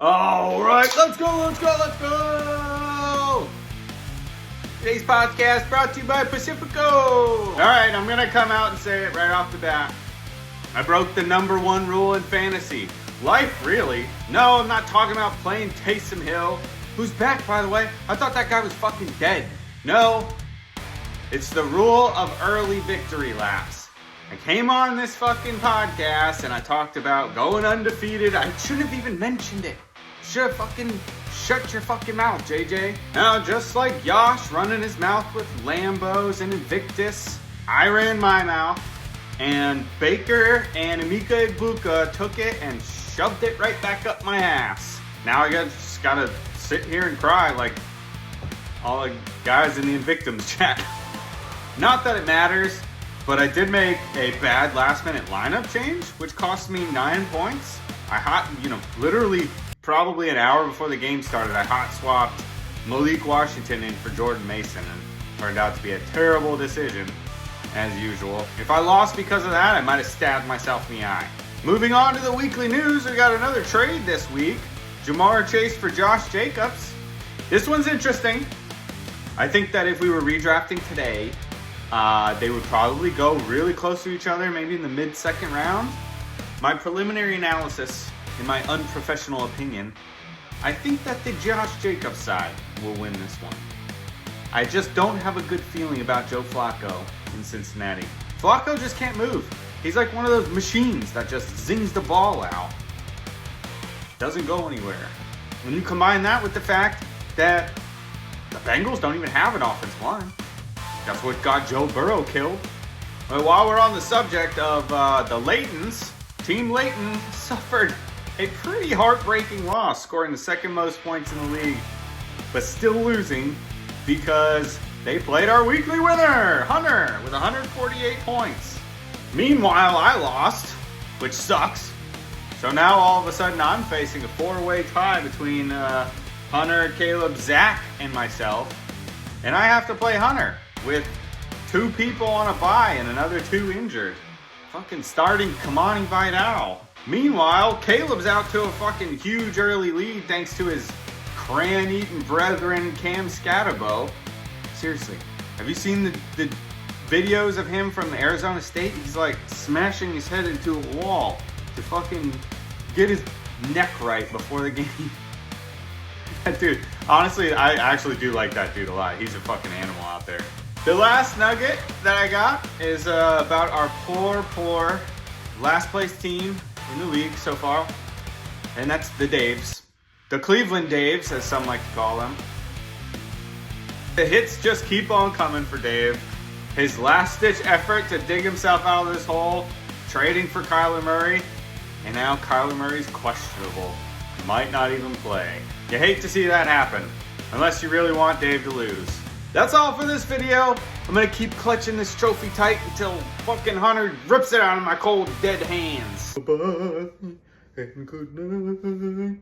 All right, let's go. Today's podcast brought to you by Pacifico. All right, I'm going to come out and say it right off the bat. I broke the number one rule in fantasy. Life, really. No, I'm not talking about playing Taysom Hill, who's back, by the way. I thought that guy was fucking dead. No, it's the rule of early victory laps. I came on this fucking podcast and I talked about going undefeated. I shouldn't have even mentioned it. Should have fucking shut your fucking mouth, JJ. Now, just like Yosh running his mouth with Lambos and Invictus, I ran my mouth, and Baker and Emeka Egbuka took it and shoved it right back up my ass. Now I just gotta sit here and cry like all the guys in the Invictums chat. Not that it matters, but I did make a bad last-minute lineup change, which cost me 9 points. Literally probably an hour before the game started, I hot-swapped Malik Washington in for Jordan Mason, and turned out to be a terrible decision, as usual. If I lost because of that, I might have stabbed myself in the eye. Moving on to the weekly news, we got another trade this week. Jamar Chase for Josh Jacobs. This one's interesting. I think that if we were redrafting today, they would probably go really close to each other, maybe in the mid-second round. My preliminary analysis, in my unprofessional opinion, I think that the Josh Jacobs side will win this one. I just don't have a good feeling about Joe Flacco in Cincinnati. Flacco just can't move. He's like one of those machines that just zings the ball out. Doesn't go anywhere. When you combine that with the fact that the Bengals don't even have an offensive line. That's what got Joe Burrow killed. But while we're on the subject of the Laytons, Team Layton suffered a pretty heartbreaking loss, scoring the second most points in the league, but still losing because they played our weekly winner, Hunter, with 148 points. Meanwhile, I lost, which sucks. So now all of a sudden I'm facing a four-way tie between Hunter, Caleb, Zach, and myself. And I have to play Hunter with 2 people on a bye and another 2 injured. Fucking starting Kamani Vidal. Meanwhile, Caleb's out to a fucking huge early lead thanks to his crayon-eating brethren Cam Scatterbo. Seriously, have you seen the videos of him from Arizona State? He's like smashing his head into a wall to fucking get his neck right before the game. Dude, honestly, I actually do like that dude a lot. He's a fucking animal out there. The last nugget that I got is about our poor last place team in the league so far. And that's the Daves. The Cleveland Daves, as some like to call them. The hits just keep on coming for Dave. His last-ditch effort to dig himself out of this hole, trading for Kyler Murray. And now Kyler Murray's questionable. Might not even play. You hate to see that happen, unless you really want Dave to lose. That's all for this video. I'm gonna keep clutching this trophy tight until fucking Hunter rips it out of my cold, dead hands. Bye-bye and good night.